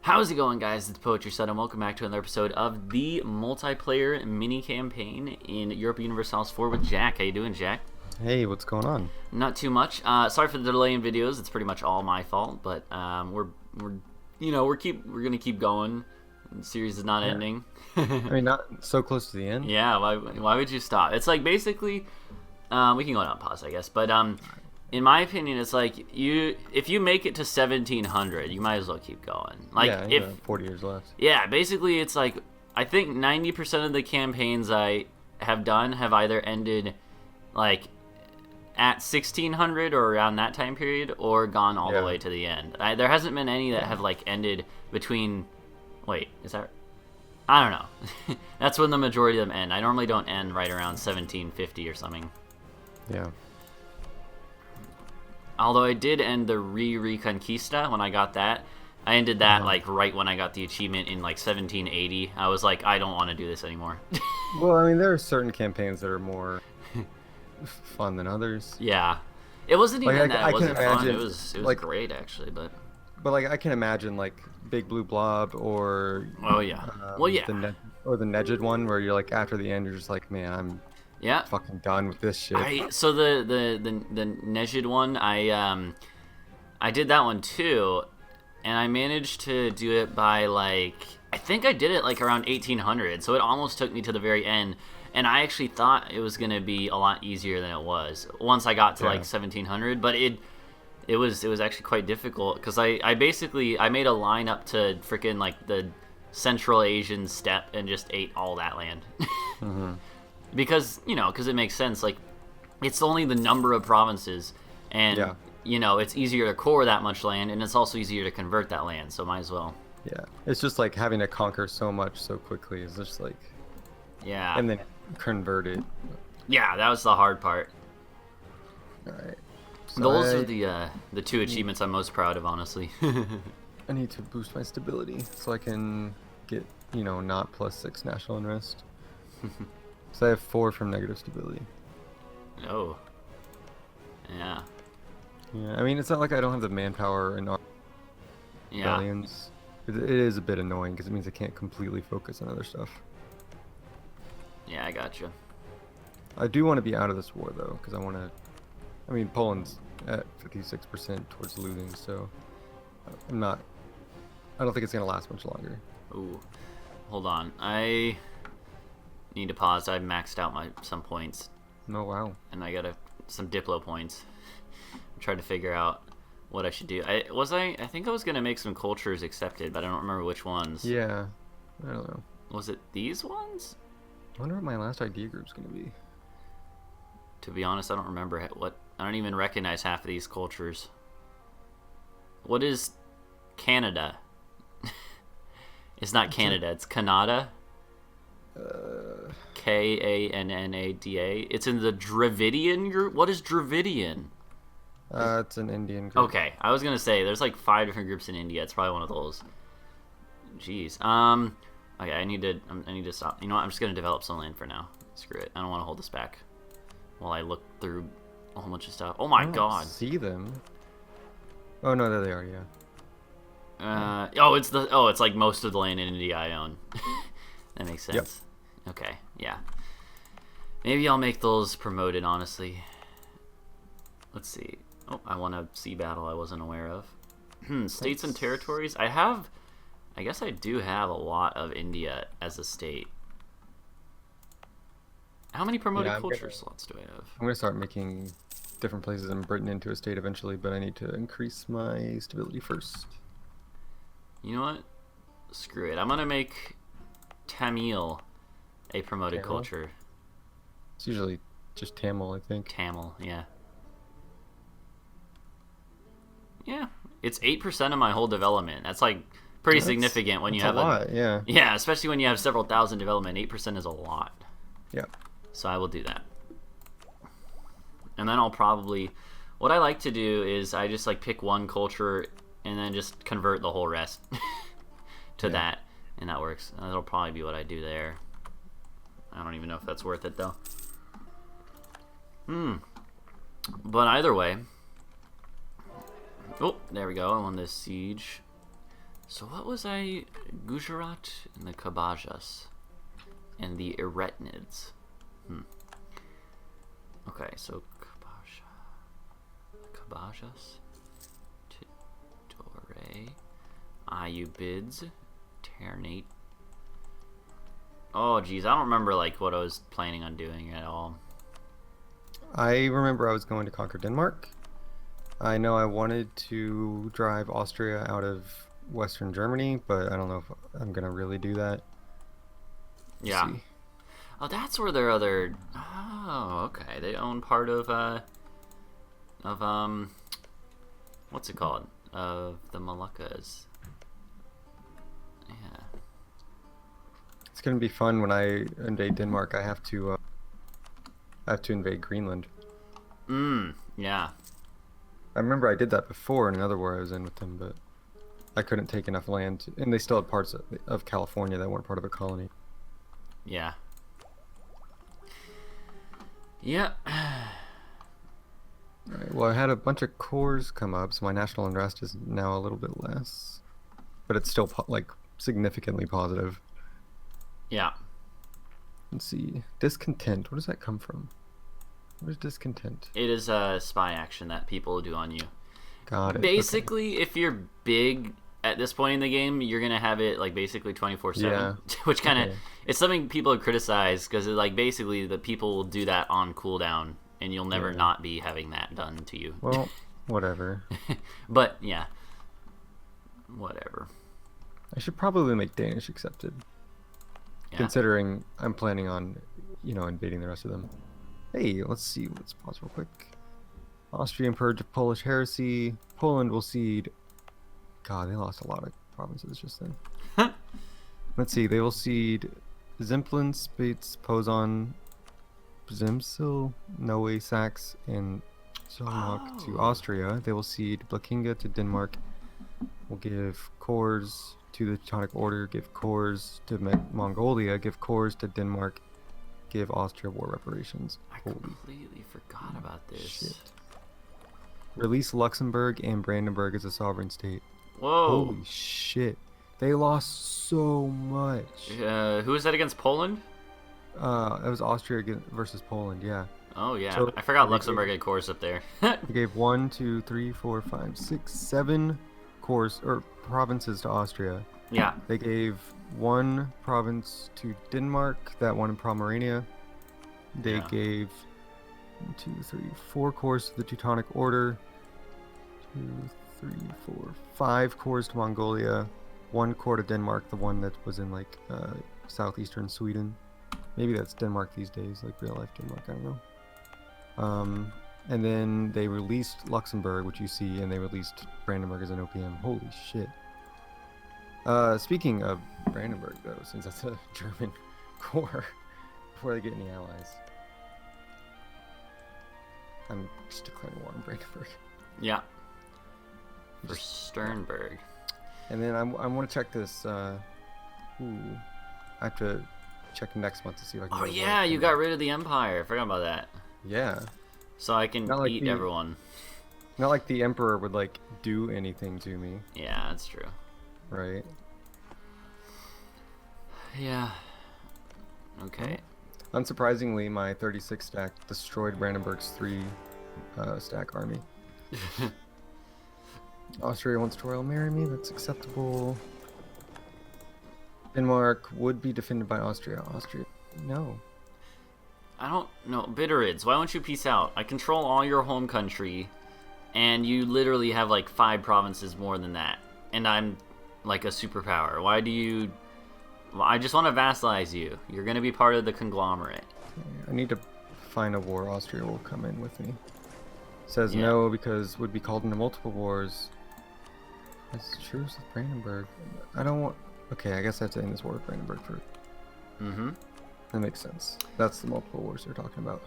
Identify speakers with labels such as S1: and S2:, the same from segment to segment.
S1: How's it going, guys? It's Poetry Set, and welcome back to another episode of the multiplayer mini campaign in Europa Universalis 4 with Jak. How you doing, Jak?
S2: Hey, what's going on?
S1: Not too much. Sorry for the delay in videos. It's pretty much all my fault, but we're gonna keep going. The series is not ending.
S2: I mean, not so close to the end.
S1: Yeah. Why would you stop? It's like basically, we can go down pause, I guess, but in my opinion, it's like if you make it to 1700, you might as well keep going. Like
S2: yeah,
S1: if
S2: 40 years left.
S1: Yeah, basically it's like I think 90% of the campaigns I have done have either ended like at 1600 or around that time period, or gone all the way to the end. There hasn't been any that have like ended between. Wait, is that? I don't know. That's when the majority of them end. I normally don't end right around 1750 or something.
S2: Yeah.
S1: Although I did end the Reconquista when I got that. I ended that like right when I got the achievement in like 1780. I was like, I don't want to do this anymore.
S2: Well, I mean, there are certain campaigns that are more fun than others.
S1: Yeah, it wasn't even
S2: like,
S1: that.
S2: I
S1: It wasn't
S2: can
S1: fun.
S2: imagine,
S1: It was
S2: like,
S1: great actually, but
S2: like I can imagine like Big Blue Blob or
S1: oh yeah, well yeah,
S2: the Neged one where you're like after the end you're just like, man, I'm fucking done with this shit.
S1: So the Nejid one, I did that one too, and I managed to do it by like I think I did it like around 1800, so it almost took me to the very end. And I actually thought it was gonna be a lot easier than it was once I got to like 1700, but it was actually quite difficult because I basically made a line up to freaking like the Central Asian steppe and just ate all that land. Because it makes sense. Like it's only the number of provinces, and it's easier to core that much land, and it's also easier to convert that land. So might as well.
S2: Yeah, it's just like having to conquer so much so quickly is just like and then convert it.
S1: Yeah, that was the hard part.
S2: All right. So
S1: those are the two achievements I'm most proud of, honestly.
S2: I need to boost my stability so I can get, not +6 national unrest. So I have 4 from negative stability.
S1: Oh. Yeah.
S2: Yeah, I mean, it's not like I don't have the manpower and rebellions. It is a bit annoying because it means I can't completely focus on other stuff.
S1: Yeah, I gotcha.
S2: I do want to be out of this war, though, because I want to... I mean, Poland's at 56% towards losing, so I don't think it's going to last much longer.
S1: Ooh. Hold on. I need to pause. I've maxed out some points.
S2: Oh, wow.
S1: And I got some Diplo points. I'm trying to figure out what I should do. I think I was going to make some cultures accepted, but I don't remember which ones.
S2: Yeah. I don't know.
S1: Was it these ones?
S2: I wonder what my last idea group's going to be.
S1: To be honest, I don't remember what... I don't even recognize half of these cultures. What is Canada? It's not Canada. It's Kannada. Kannada. It's in the Dravidian group. What is Dravidian?
S2: It's an Indian group.
S1: Okay, I was gonna say there's like 5 different groups in India. It's probably one of those. Jeez. Okay, I need to stop. You know what? I'm just gonna develop some land for now. Screw it. I don't want to hold this back while I look through a whole bunch of stuff. Oh my god.
S2: See them? Oh no, there they are. Yeah.
S1: It's like most of the land in India I own. That makes sense. Yep. Okay, yeah. Maybe I'll make those promoted, honestly. Let's see. Oh, I won a sea battle I wasn't aware of. States and territories. I guess I do have a lot of India as a state. How many promoted culture slots do I have?
S2: I'm going to start making different places in Britain into a state eventually, but I need to increase my stability first.
S1: You know what? Screw it. I'm going to make Tamil a promoted culture.
S2: It's usually just Tamil, I think.
S1: Tamil, yeah. Yeah. It's 8% of my whole development. That's like pretty significant when you have
S2: a lot, yeah.
S1: Yeah, especially when you have several thousand development. 8% is a lot.
S2: Yeah.
S1: So I will do that. And then I'll probably... What I like to do is I just like pick one culture and then just convert the whole rest to that. And that works. And that'll probably be what I do there. I don't even know if that's worth it, though. But either way... Oh, there we go. I won this siege. So what was I? Gujarat and the Kabajas and the Eretnids. Okay, so Kabajas, Tidore, Ayubids, Ternate. Oh, geez, I don't remember like what I was planning on doing at all.
S2: I remember I was going to conquer Denmark. I know I wanted to drive Austria out of Western Germany, but I don't know if I'm gonna really do that.
S1: Yeah.
S2: See.
S1: Oh, that's where their other. Oh, okay. They own part of what's it called? Of the Moluccas. Yeah.
S2: It's gonna be fun when I invade Denmark. I have to invade Greenland.
S1: Yeah.
S2: I remember I did that before in another war I was in with them, but I couldn't take enough land, and they still had parts of California that weren't part of a colony.
S1: Yeah. Yeah.
S2: Alright, well, I had a bunch of cores come up, so my national unrest is now a little bit less, but it's still like significantly positive.
S1: Yeah.
S2: Let's see, discontent. What does that come from? What is discontent?
S1: It is a spy action that people do on you.
S2: Got it.
S1: Basically, if you're big at this point in the game, you're gonna have it like basically 24/7,
S2: Yeah.
S1: which kind of it's something people criticize because like basically the people will do that on cooldown, and you'll never not be having that done to you.
S2: Well, whatever.
S1: But yeah, whatever.
S2: I should probably make Danish accepted, considering I'm planning on, invading the rest of them. Hey, let's see. Let's pause real quick. Austrian purge of Polish heresy. Poland will cede. God, they lost a lot of provinces just then. Let's see. They will cede Zemplin, Spitz, Poznan, Przemysl, Noe, Saxe, and Solnock to Austria. They will cede Blekinga to Denmark. Will give cores to the Teutonic Order. Give cores to Mongolia. Give cores to Denmark. Give Austria war reparations.
S1: I completely forgot about this.
S2: Shit. Release Luxembourg and Brandenburg as a sovereign state.
S1: Whoa.
S2: Holy shit. They lost so much.
S1: Who was that against Poland?
S2: It was Austria versus Poland, yeah.
S1: Oh, yeah.
S2: So
S1: I forgot Luxembourg had cores up there.
S2: They gave 1, 2, 3, 4, 5, 6, 7 cores or provinces to Austria.
S1: Yeah.
S2: They gave 1 province to Denmark, that one in Pomerania. They gave 1, 2, 3, 4 cores to the Teutonic Order. 2, 3, 4, 5 cores to Mongolia. 1 core to Denmark, the one that was in like southeastern Sweden. Maybe that's Denmark these days, like real life Denmark, I don't know. And then they released Luxembourg, which you see, and they released Brandenburg as an OPM. Holy shit. Speaking of Brandenburg, though, since that's a German core, before they get any allies, I'm just declaring war on Brandenburg.
S1: Yeah. For Sternberg.
S2: And then I want to check this. I have to check next month to see if I can.
S1: Oh yeah, you got rid of the Empire. I forgot about that.
S2: Yeah.
S1: So I can eat everyone.
S2: Not like the Emperor would like do anything to me.
S1: Yeah, that's true.
S2: Right.
S1: Yeah. Okay.
S2: Unsurprisingly, my 36 stack destroyed Brandenburg's 3 stack army. Austria wants to royal marry me. That's acceptable. Denmark would be defended by Austria. Austria, no.
S1: I don't know. Bitterids, why don't you peace out? I control all your home country, and you literally have like 5 provinces more than that. And I'm like a superpower. Why do you... Well, I just want to vassalize you. You're going to be part of the conglomerate.
S2: I need to find a war Austria will come in with me. Says no because would be called into multiple wars. That's true with Brandenburg. I don't want... Okay, I guess I have to end this war with Brandenburg first.
S1: Mm-hmm.
S2: That makes sense. That's the multiple wars they're talking about.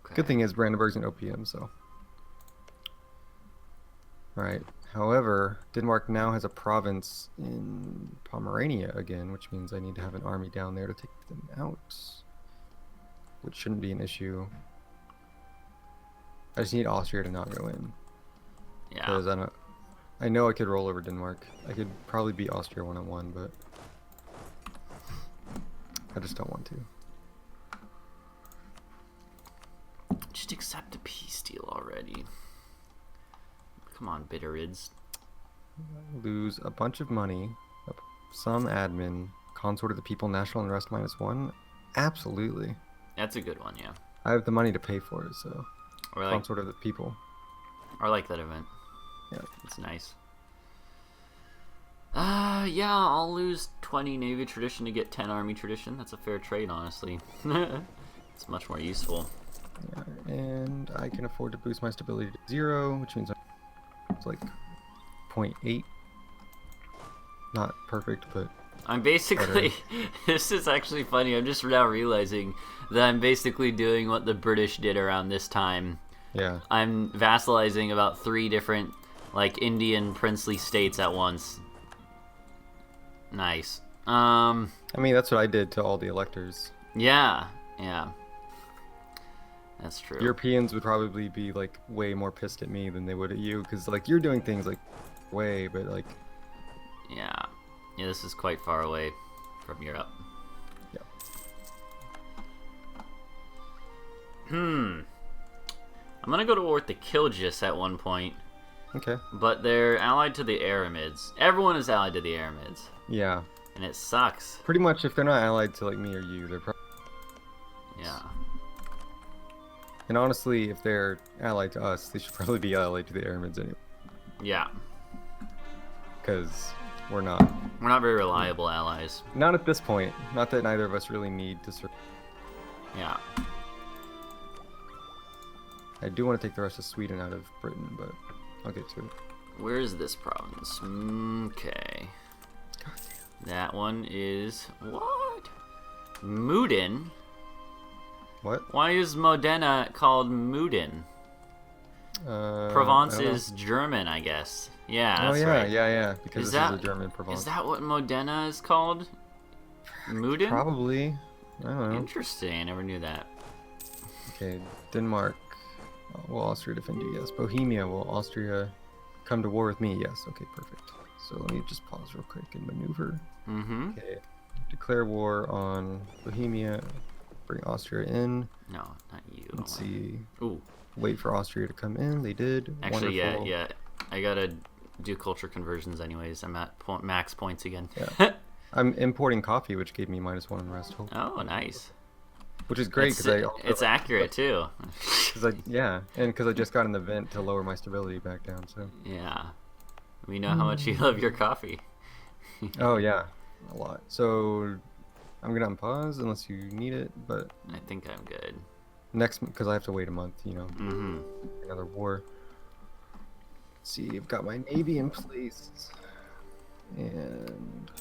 S1: Okay.
S2: Good thing is Brandenburg's an OPM, so... Alright. However, Denmark now has a province in Pomerania again, which means I need to have an army down there to take them out. Which shouldn't be an issue. I just need Austria to not go in.
S1: Yeah.
S2: Because I I know I could roll over Denmark. I could probably beat Austria 1-on-1, but I just don't want to.
S1: Just accept a peace deal already. Come on, Bitterids.
S2: Lose a bunch of money, some admin, consort of the people, national unrest -1. Absolutely.
S1: That's a good one, yeah.
S2: I have the money to pay for it, so
S1: Or like,
S2: consort of the people.
S1: I like that event.
S2: Yeah,
S1: it's nice. Yeah, I'll lose 20 Navy tradition to get 10 Army tradition. That's a fair trade, honestly. It's much more useful.
S2: yeah, and I can afford to boost my stability to 0, which means it's like 0.8. Not perfect, but
S1: I'm basically, this is actually funny, I'm just now realizing that I'm basically doing what the British did around this time.
S2: yeah.
S1: I'm vassalizing about 3 different, like, Indian princely states at once. Nice.
S2: I mean, that's what I did to all the electors.
S1: Yeah, yeah. That's true.
S2: Europeans would probably be, like, way more pissed at me than they would at you, because, like, you're doing things, like, way, but, like...
S1: Yeah. Yeah, this is quite far away from Europe.
S2: Yeah.
S1: I'm gonna go to war with the Kilgis at one point,
S2: Okay.
S1: but they're allied to the Aramids. Everyone is allied to the Aramids,
S2: Yeah.
S1: and it sucks.
S2: Pretty much, if they're not allied to, like, me or you, they're probably...
S1: Yeah.
S2: And honestly, if they're allied to us, they should probably be allied to the Aramids anyway.
S1: Yeah.
S2: Because we're not.
S1: We're not very reliable allies.
S2: Not at this point. Not that neither of us really need to survive.
S1: Yeah.
S2: I do want to take the rest of Sweden out of Britain, but I'll get to it.
S1: Where is this province? Okay. That one is... What? Mudin?
S2: What?
S1: Why is Modena called Mudin? Provence is German, I guess. Yeah, that's right.
S2: yeah. Because this is a German Provence.
S1: Is that what Modena is called? Mudin?
S2: Probably. I don't know.
S1: Interesting. I never knew that.
S2: Okay, Denmark. Will Austria defend you? Yes. Bohemia. Will Austria come to war with me? Yes. Okay, perfect. So let me just pause real quick and maneuver.
S1: Mm-hmm.
S2: Okay. Declare war on Bohemia. Bring Austria in.
S1: No, not you.
S2: Let's see.
S1: Ooh.
S2: Wait for Austria to come in. They did.
S1: Actually,
S2: Wonderful.
S1: yeah. I gotta do culture conversions anyways. I'm at max points again.
S2: Yeah. I'm importing coffee, which gave me -1 in rest.
S1: Oh, nice.
S2: Which is great because
S1: it's accurate too.
S2: Because I just got an event to lower my stability back down. So.
S1: Yeah. We know how much you love your coffee.
S2: Oh yeah, a lot. So I'm gonna unpause unless you need it, but
S1: I think I'm good.
S2: Next, because I have to wait a month, you know.
S1: Mm-hmm.
S2: Another war. Let's see, I've got my navy in place, and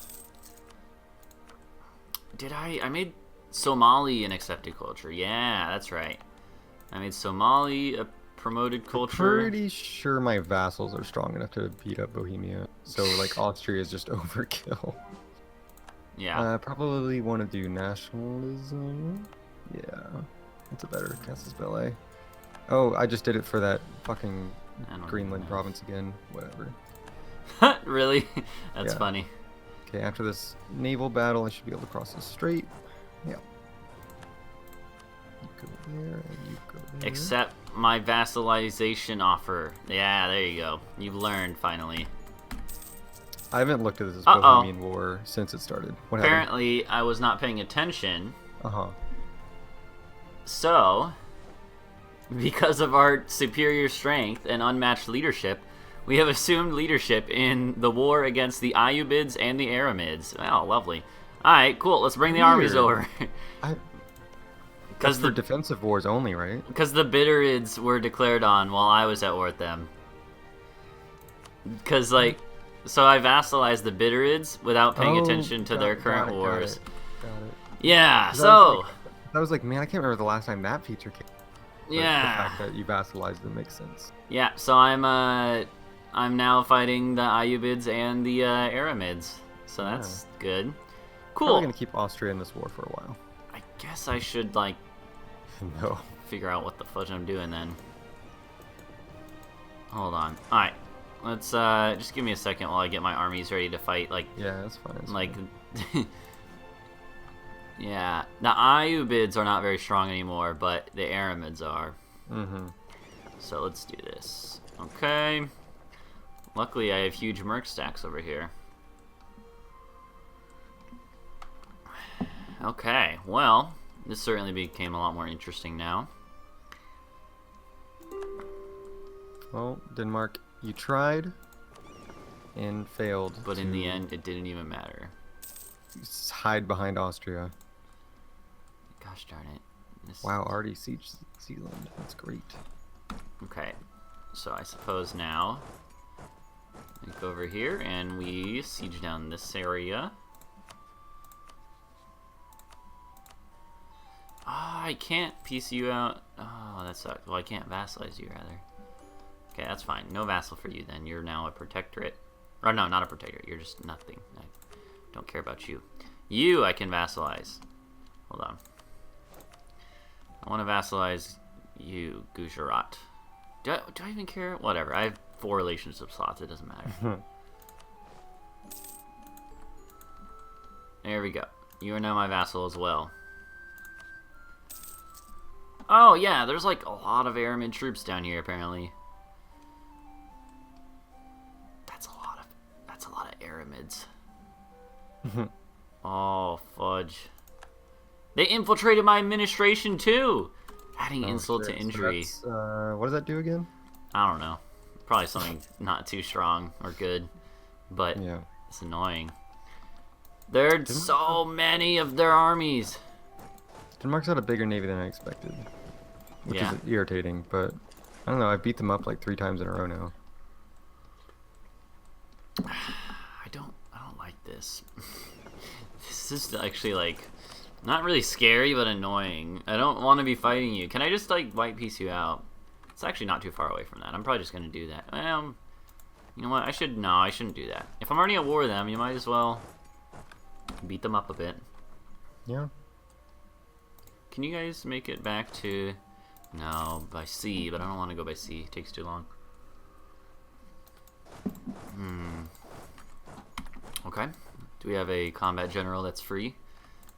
S1: I made Somali an accepted culture. Yeah, that's right. I made Somali a promoted culture.
S2: I'm pretty sure my vassals are strong enough to beat up Bohemia. So like Austria is just overkill.
S1: Yeah.
S2: Probably want to do nationalism. Yeah, that's a better Casus Belli. Oh, I just did it for that fucking Greenland province again. Whatever.
S1: Really? That's funny.
S2: Okay, after this naval battle, I should be able to cross this strait. Yeah. You go there, and you go there.
S1: Accept my vassalization offer. Yeah, there you go. You've learned, finally.
S2: I haven't looked at this Bohemian War since it started. What
S1: Apparently,
S2: happened?
S1: I was not paying attention.
S2: Uh-huh.
S1: So, because of our superior strength and unmatched leadership, we have assumed leadership in the war against the Ayyubids and the Aramids. Oh, lovely. Alright, cool. Let's bring the armies over.
S2: That's for defensive wars only, right?
S1: Because the Bitterids were declared on while I was at war with them. Because, like, so I vassalized the Bitterids without paying attention to their current wars.
S2: Got it.
S1: Yeah, so...
S2: I was like, man, I can't remember the last time that feature came. But
S1: yeah.
S2: The fact that you vassalized them makes sense.
S1: Yeah, so I'm now fighting the Ayyubids and the Aramids. So that's good. Cool.
S2: Probably gonna keep Austria in this war for a while.
S1: I guess I should, like,
S2: no.
S1: figure out what the fudge I'm doing then. Hold on. Alright. Let's just give me a second while I get my armies ready to fight. Like,
S2: Yeah, that's fine.
S1: Yeah, the Ayyubids are not very strong anymore, but the Aramids are.
S2: Mm-hmm.
S1: So let's do this. Okay. Luckily, I have huge merc stacks over here. Okay, well, this certainly became a lot more interesting now.
S2: Well, Denmark, you tried and failed.
S1: But in the end, it didn't even matter.
S2: Hide behind Austria.
S1: Gosh darn it.
S2: Wow, already siege Zealand. That's great.
S1: Okay, so I suppose now we go over here and we siege down this area. Oh, I can't piece you out. Oh, that sucks. Well, I can't vassalize you, rather. Okay, that's fine. No vassal for you, then. You're now a protectorate. Or, no, not a protectorate. You're just nothing. I don't care about you. You, I can vassalize. Hold on. I want to vassalize you, Gujarat. Do I even care? Whatever. I have 4 relationship slots. It doesn't matter. There we go. You are now my vassal as well. Oh, yeah. There's like a lot of Aramid troops down here, apparently. That's a lot of Aramids. Oh, fudge. They infiltrated my administration, too! Adding insult to injury.
S2: So what does that do again?
S1: I don't know. Probably something not too strong or good. But
S2: yeah,
S1: it's annoying. There's so many of their armies.
S2: Denmark's got a bigger navy than I expected. Which is irritating, but I don't know, I beat them up like 3 times in a row now.
S1: I don't like this. This is actually like not really scary, but annoying. I don't want to be fighting you. Can I just like white piece you out? It's actually not too far away from that. I'm probably just gonna do that. You know what? I shouldn't do that. If I'm already at war with them, you might as well beat them up a bit.
S2: Yeah.
S1: Can you guys make it back to? No, by sea, but I don't want to go by sea. It takes too long. Okay. Do we have a combat general that's free?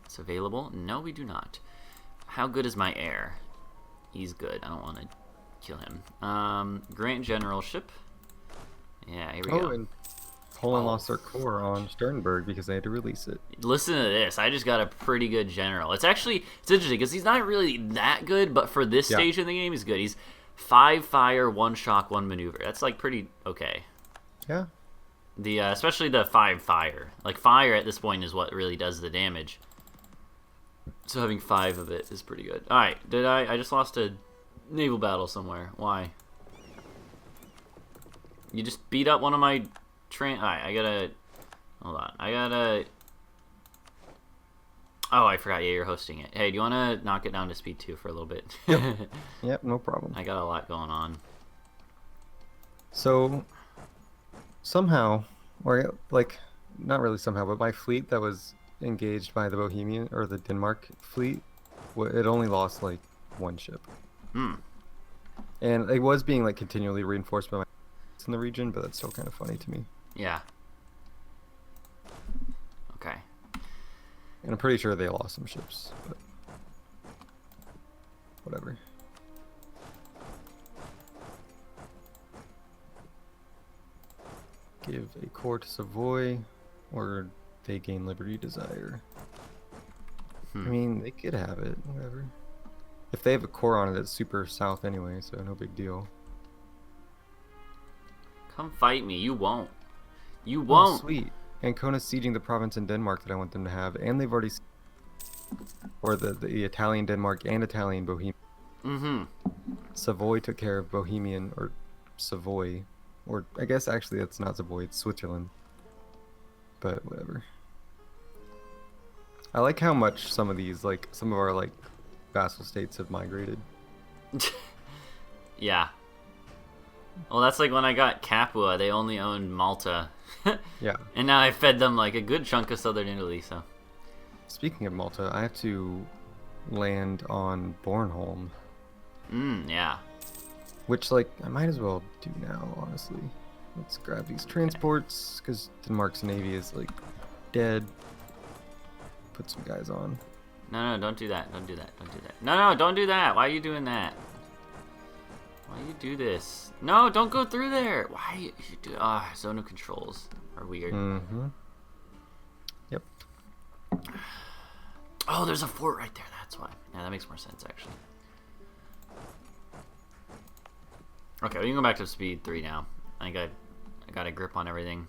S1: It's available? No, we do not. How good is my heir? He's good. I don't want to kill him. Grant generalship. Yeah, here we go.
S2: And Poland lost their core on Sternberg because they had to release it.
S1: Listen to this. I just got a pretty good general. It's interesting because he's not really that good, but for this stage in the game, he's good. He's 5 fire, 1 shock, 1 maneuver. That's like pretty okay.
S2: Yeah.
S1: The especially the 5 fire. Like fire at this point is what really does the damage. So having 5 of it is pretty good. All right, I just lost a naval battle somewhere. Why? You just beat up one of my train. All right, I gotta hold on. Oh, I forgot. Yeah, you're hosting it. Hey, do you want to knock it down to speed 2 for a little bit?
S2: Yep, no problem.
S1: I got a lot going on.
S2: So somehow, or like not really somehow, but my fleet that was engaged by the Bohemian or the Denmark fleet, it only lost like 1 ship. And it was being like continually reinforced by my in the region, but that's still kind of funny to me.
S1: Yeah. Okay.
S2: And I'm pretty sure they lost some ships, but whatever. Give a core to Savoy, or they gain liberty desire. I mean, they could have it, whatever. If they have a core on it, it's super south anyway, so no big deal.
S1: Come fight me. You won't. You won't.
S2: Oh, sweet. Ancona's sieging the province in Denmark that I want them to have, and they've already... Or the Italian Denmark and Italian Bohemian. Savoy took care of Bohemian, or Savoy. Or, I guess actually that's not Savoy, it's Switzerland. But, whatever. I like how much some of these, like, some of our, like, vassal states have migrated.
S1: Yeah. Well, that's like when I got Capua, they only owned Malta.
S2: Yeah.
S1: And now I fed them like a good chunk of southern Italy, so.
S2: Speaking of Malta, I have to land on Bornholm.
S1: Yeah.
S2: Which, like, I might as well do now, honestly. Let's grab these transports, because Denmark's navy is, like, dead. Put some guys on.
S1: No, don't do that. Don't do that. Don't do that. No, don't do that. Why are you doing that? Why you do this? No, don't go through there. Why you do? Zone of controls are weird.
S2: Mm-hmm. Yep.
S1: Oh, there's a fort right there. That's why. Yeah, that makes more sense actually. Okay, we can go back to speed 3 now. I got a grip on everything.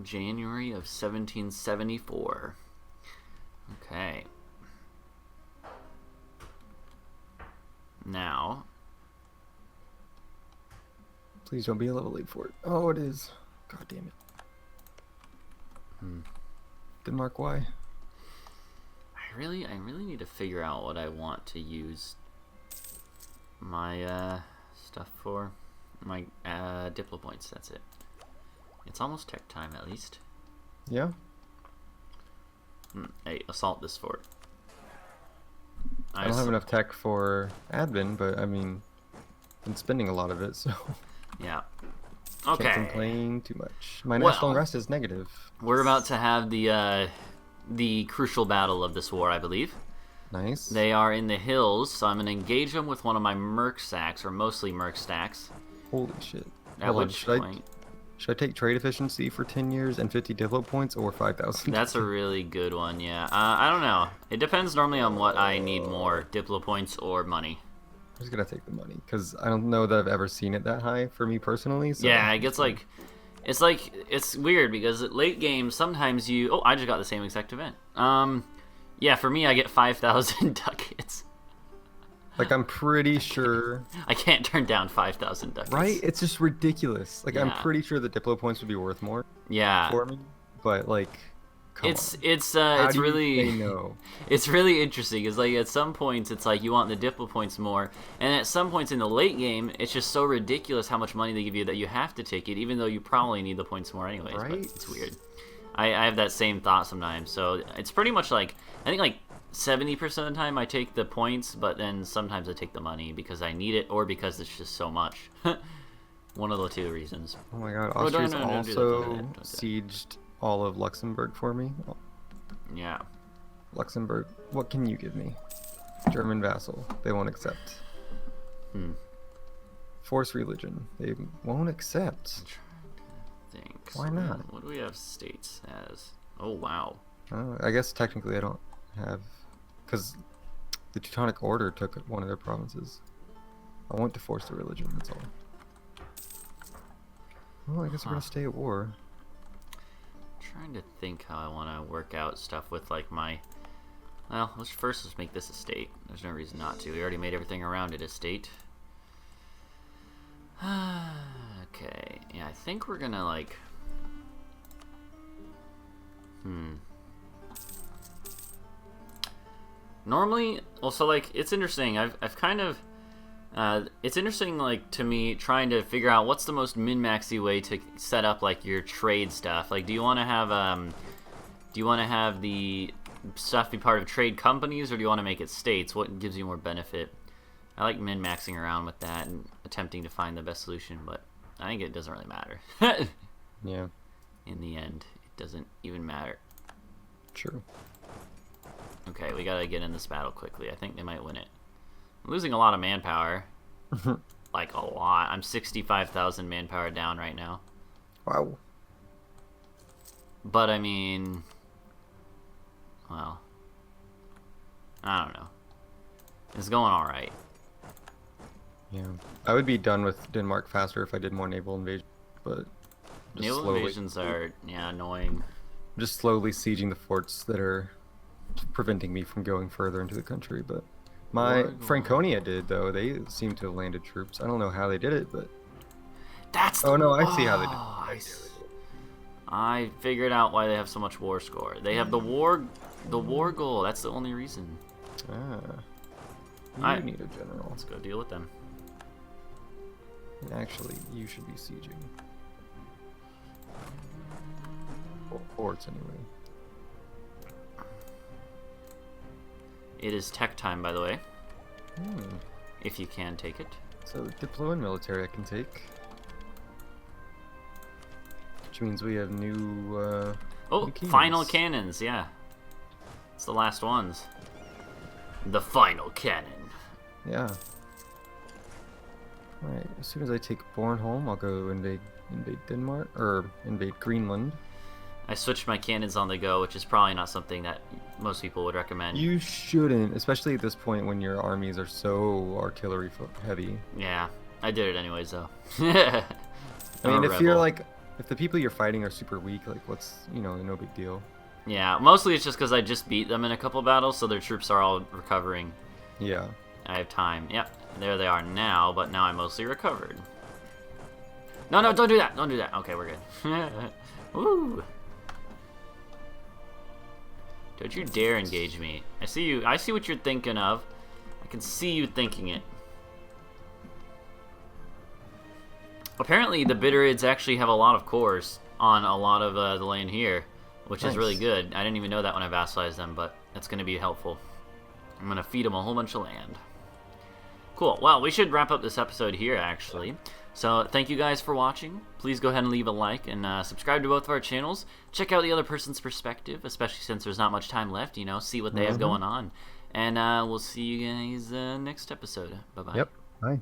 S1: January of 1774. Okay. Now.
S2: Please don't be a level 8 fort. Oh, it is. God damn it. Denmark, why?
S1: I really need to figure out what I want to use my stuff for. My Diplo points, that's it. It's almost tech time at least.
S2: Yeah?
S1: Hey, assault this fort.
S2: I don't have enough tech for admin, but I mean, been spending a lot of it, so
S1: yeah. Okay.
S2: Can't complain too much. My national unrest is negative.
S1: We're about to have the crucial battle of this war, I believe.
S2: Nice.
S1: They are in the hills, so I'm gonna engage them with one of my merc stacks, or mostly merc stacks.
S2: Holy shit.
S1: At which point,
S2: should I take trade efficiency for 10 years and 50 Diplo points, or 5,000?
S1: That's a really good one, yeah. I don't know. It depends normally on what I need more, Diplo points or money.
S2: I'm just gonna take the money, because I don't know that I've ever seen it that high for me personally. So.
S1: Yeah, it gets like... It's weird, because at late game, sometimes you... Oh, I just got the same exact event. Yeah, for me, I get 5,000 ducats.
S2: Like, I'm pretty sure...
S1: I can't turn down 5,000 ducats.
S2: Right? It's just ridiculous. Like,
S1: yeah.
S2: I'm pretty sure the Diplo points would be worth more.
S1: Yeah.
S2: For me. But, like,
S1: it's
S2: really... No.
S1: It's really interesting, because, like, at some points, it's like you want the Diplo points more, and at some points in the late game, it's just so ridiculous how much money they give you that you have to take it, even though you probably need the points more anyways.
S2: Right?
S1: But it's weird. I have that same thought sometimes, so it's pretty much like, I think like 70% of the time I take the points, but then sometimes I take the money because I need it or because it's just so much. One of the two reasons.
S2: Oh my god, Austria's also sieged all of Luxembourg for me.
S1: Yeah.
S2: Luxembourg, what can you give me? German vassal, they won't accept. Force religion, they won't accept. Why not?
S1: What do we have states as? Oh, wow.
S2: I guess technically I don't have... Because the Teutonic Order took one of their provinces. I want to force the religion, that's all. Well, I guess we're going to stay at war.
S1: Trying to think how I want to work out stuff with, like, my... Well, let's make this a state. There's no reason not to. We already made everything around it a state. Okay. Yeah, I think we're going to, like... Normally, also, like, it's interesting. I've kind of, it's interesting, like, to me, trying to figure out what's the most min-maxy way to set up, like, your trade stuff. Like, do you want to have the stuff be part of trade companies, or do you want to make it states? What gives you more benefit? I like min-maxing around with that and attempting to find the best solution, but I think it doesn't really matter.
S2: Yeah.
S1: In the end, it doesn't even matter.
S2: True.
S1: Okay, we gotta get in this battle quickly. I think they might win it. I'm losing a lot of manpower. Like, a lot. I'm 65,000 manpower down right now.
S2: Wow.
S1: But, I mean... Well... I don't know. It's going alright.
S2: Yeah. I would be done with Denmark faster if I did more naval invasion, but...
S1: Naval invasions are, yeah, annoying.
S2: I'm just slowly sieging the forts that are preventing me from going further into the country, but my Franconia did, though. They seem to have landed troops. I don't know how they did it, but
S1: that's
S2: oh no, I see how they did it.
S1: I figured out why they have so much war score. They have the war goal. That's the only reason.
S2: I need a general.
S1: Let's go deal with them.
S2: And actually, you should be sieging forts anyway.
S1: It is tech time, by the way. if you can take it.
S2: So deploy and military I can take. Which means we have new,
S1: Oh,
S2: new
S1: final cannons, yeah. It's the last ones. The final cannon.
S2: Yeah. Alright, as soon as I take Bornholm, I'll go invade Denmark, or invade Greenland.
S1: I switched my cannons on the go, which is probably not something that most people would recommend.
S2: You shouldn't, especially at this point when your armies are so artillery heavy.
S1: Yeah, I did it anyways, though.
S2: I mean, if the people you're fighting are super weak, like, what's, no big deal.
S1: Yeah, mostly it's just because I just beat them in a couple battles, so their troops are all recovering.
S2: Yeah.
S1: I have time. Yep, there they are now, but now I'm mostly recovered. No, don't do that. Don't do that. Okay, we're good. Woo! Don't you dare engage me. I see you. I see what you're thinking of. I can see you thinking it. Apparently, the Bitterids actually have a lot of cores on a lot of the land here, which is really good. I didn't even know that when I vassalized them, but that's going to be helpful. I'm going to feed them a whole bunch of land. Cool. Well, we should wrap up this episode here, actually. So, thank you guys for watching. Please go ahead and leave a like and subscribe to both of our channels. Check out the other person's perspective, especially since there's not much time left, see what they have going on. And we'll see you guys next episode. Bye-bye.
S2: Yep. Bye.